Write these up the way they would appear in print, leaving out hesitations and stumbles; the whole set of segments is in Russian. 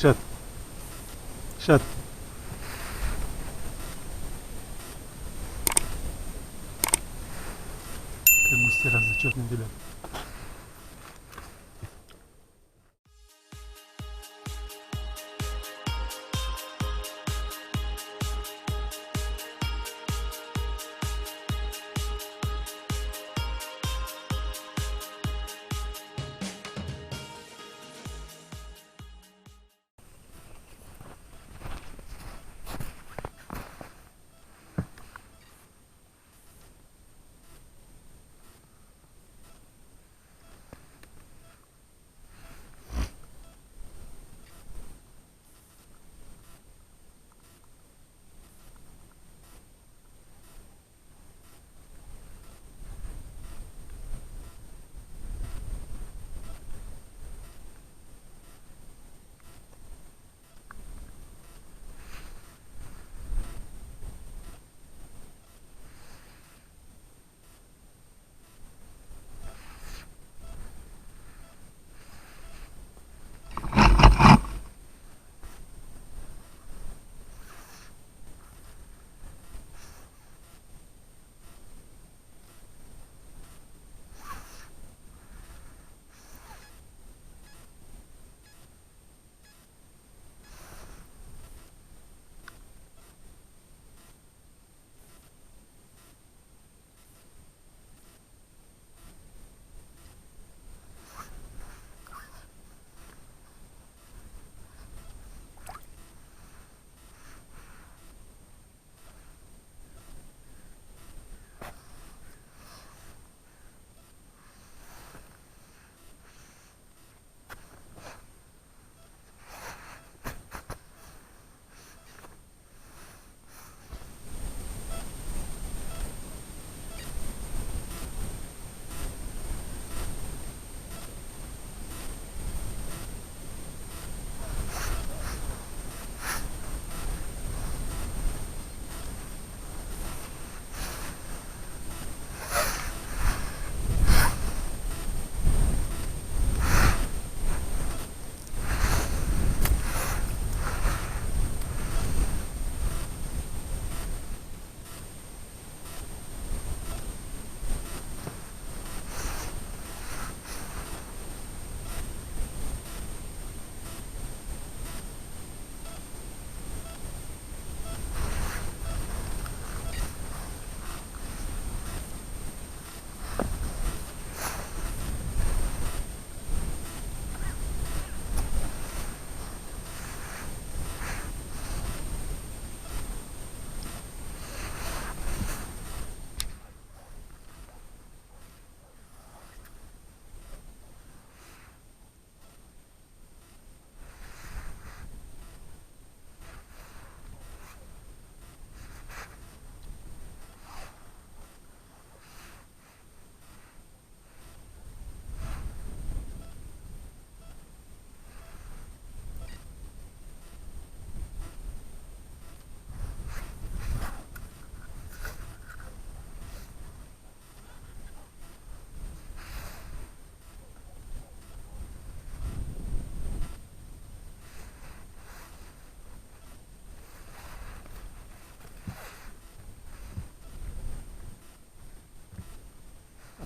Шат, шат. Как мастера зачетные ребята.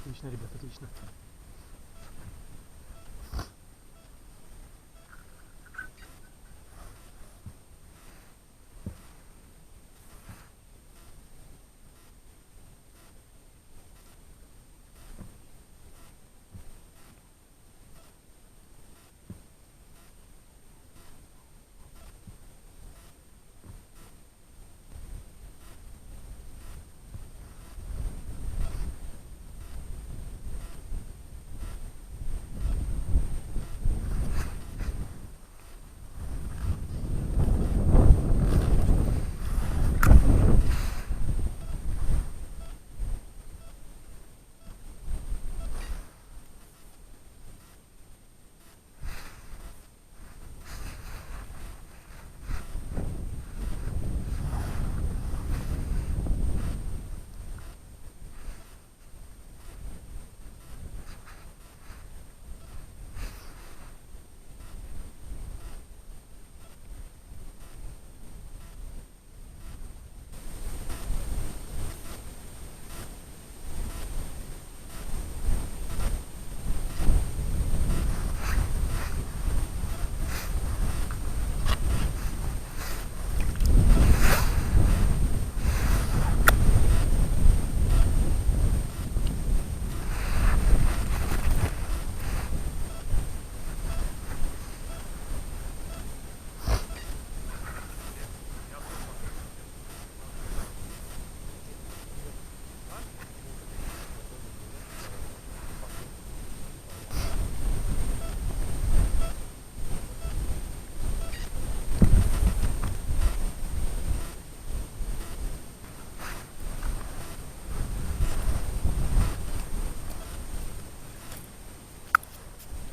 Отлично, ребят, отлично.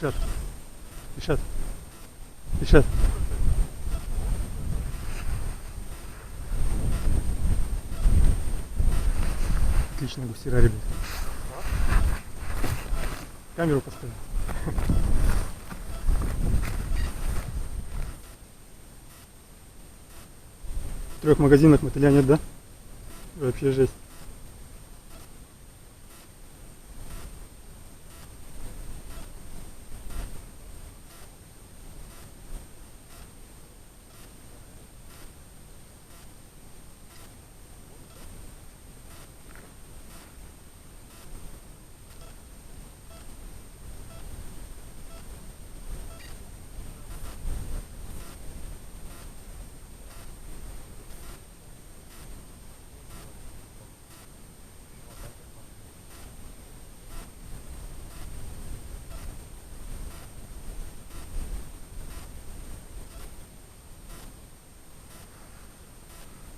Ильшат. Ильшат. Ильшат. Отлично, гусера, ребят. Камеру поставил. В 3 магазинах мотыля нет, да? Вообще жесть.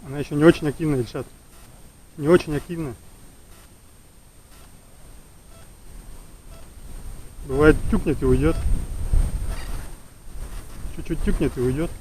Она еще не очень активна, Ильшат. Не очень активна. Бывает, тюкнет и уйдет. Чуть-чуть тюкнет и уйдет.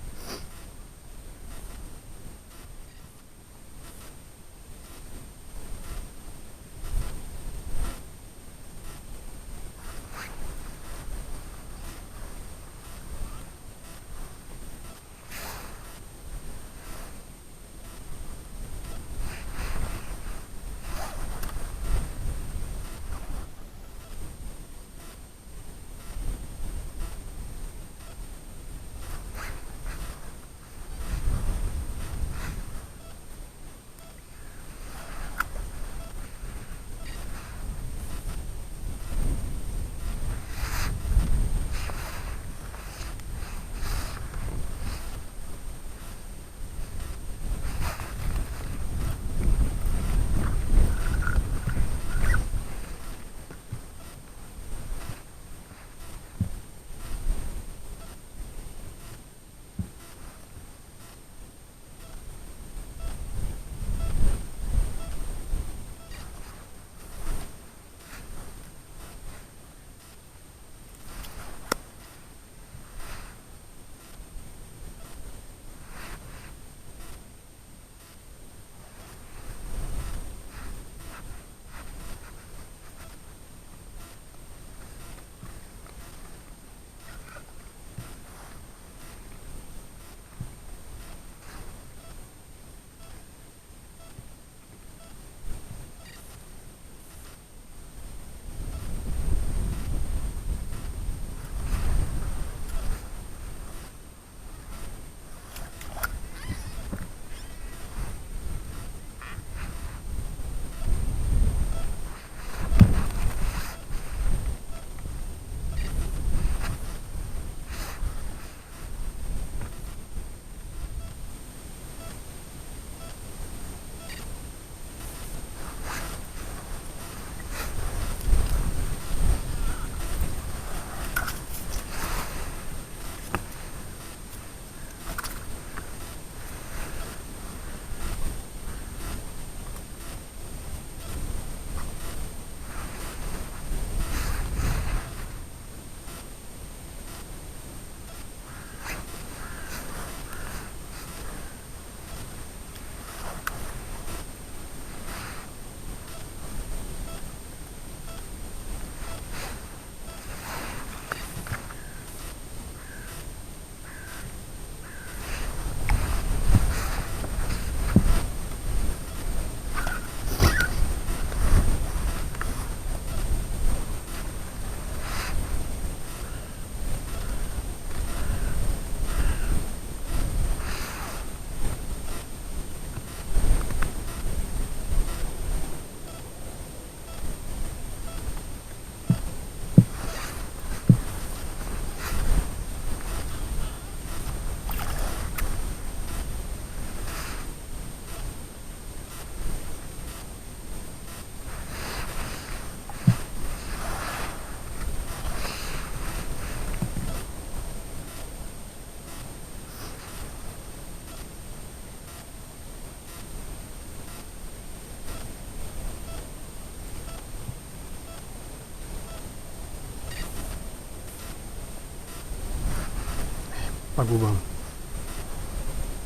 По губам.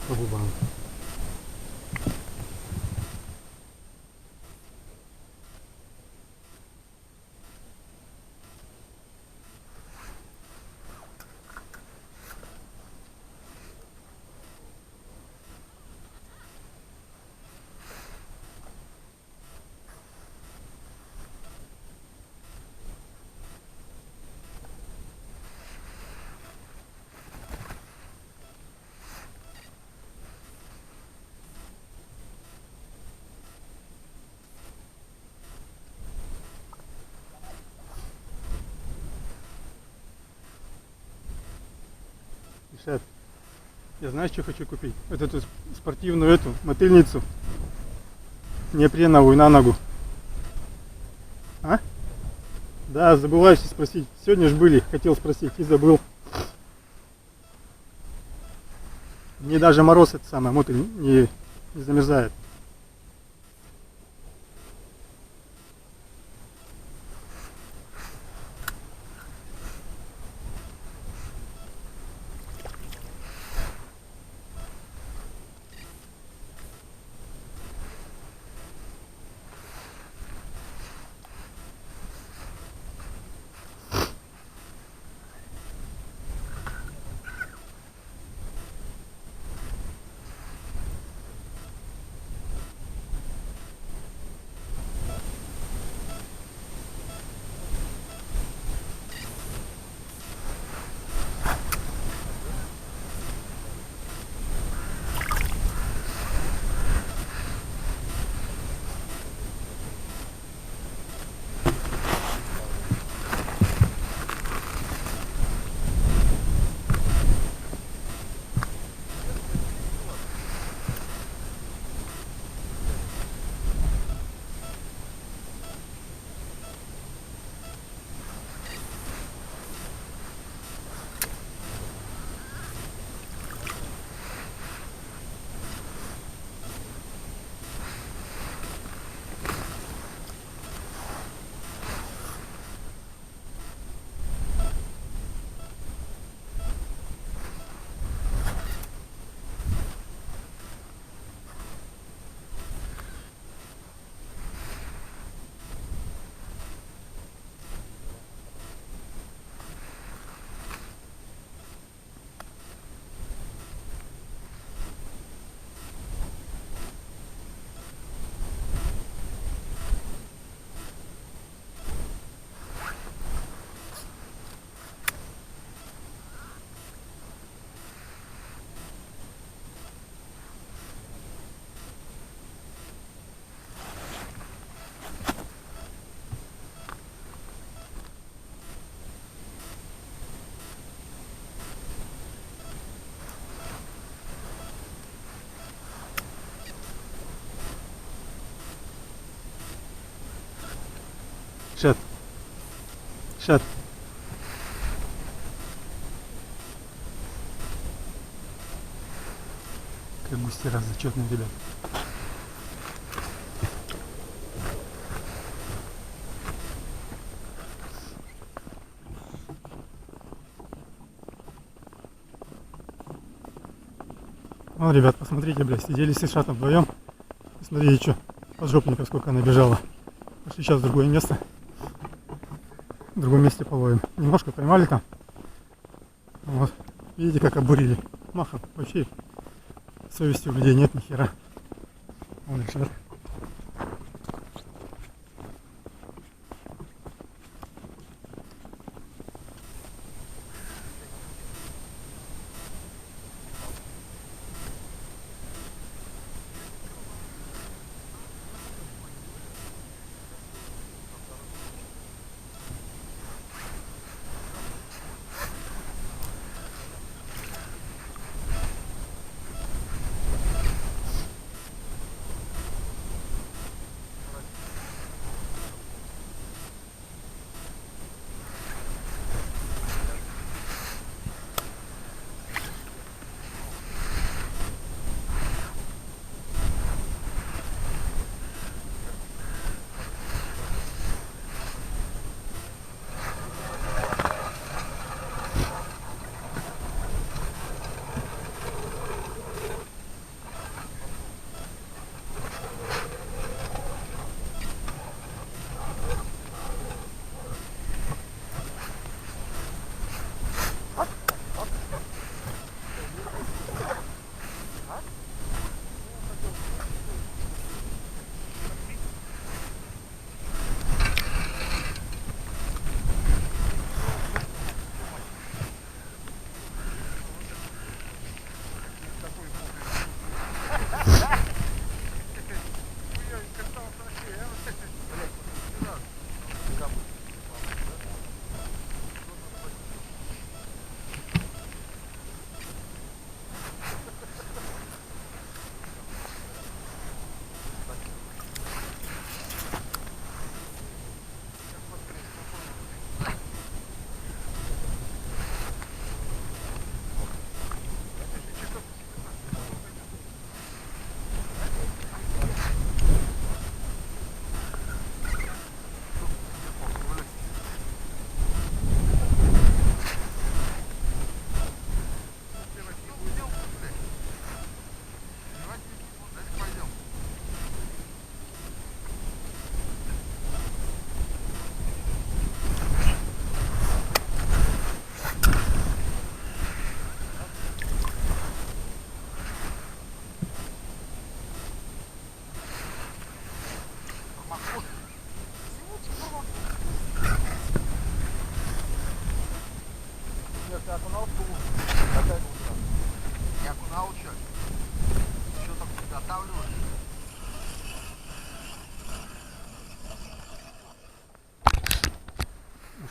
По губам. Шеф, я знаешь, что хочу купить? Вот эту спортивную эту мотыльницу неопреновую на ногу. А? Да, забываешь спросить. Сегодня же были, хотел спросить и забыл. Мне даже мороз это самое мотыль не замерзает. Шат. Шат. Как густера зачетные, ребят. Вон, ребят, посмотрите, блядь, сидели с Ишатом вдвоем. Смотрите, что, поджопников сколько набежало. Пошли сейчас в другое место. В другом месте половим. Немножко поймали там. Вот. Видите, как обурили. Махом. Вообще совести у людей нет ни хера. Вон Ишат.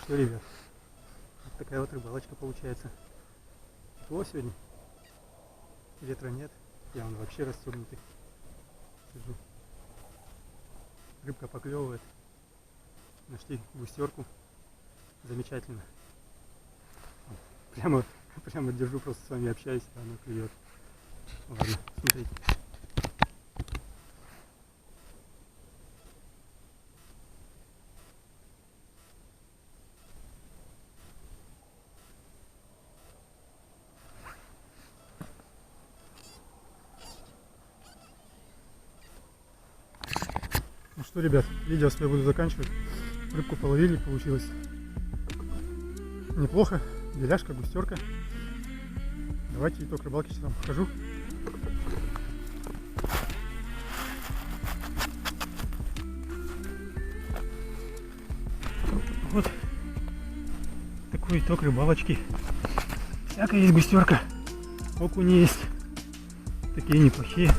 Что, ребят, вот такая вот рыбалочка получается. Тепло сегодня, ветра нет, я вон вообще расстегнутый сижу. Рыбка поклевывает, нашли густерку, замечательно. Прямо держу, просто с вами общаюсь, а она клюет. Ладно, смотрите. Ну что, ребят, видео я буду заканчивать. Рыбку половили, получилось неплохо. Беляшка, густерка. Давайте итог рыбалки сейчас вам покажу. Вот такой итог рыбалочки. Всякая есть густерка. Окуни есть. Такие неплохие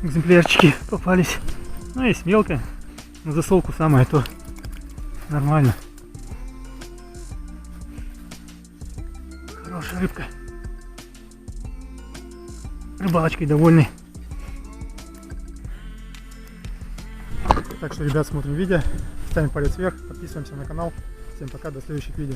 экземплярчики попались. Ну, есть мелкая. На засолку самое то. Нормально. Хорошая рыбка. Рыбалочкой довольны. Так что, ребят, смотрим видео. Ставим палец вверх, подписываемся на канал. Всем пока, до следующих видео.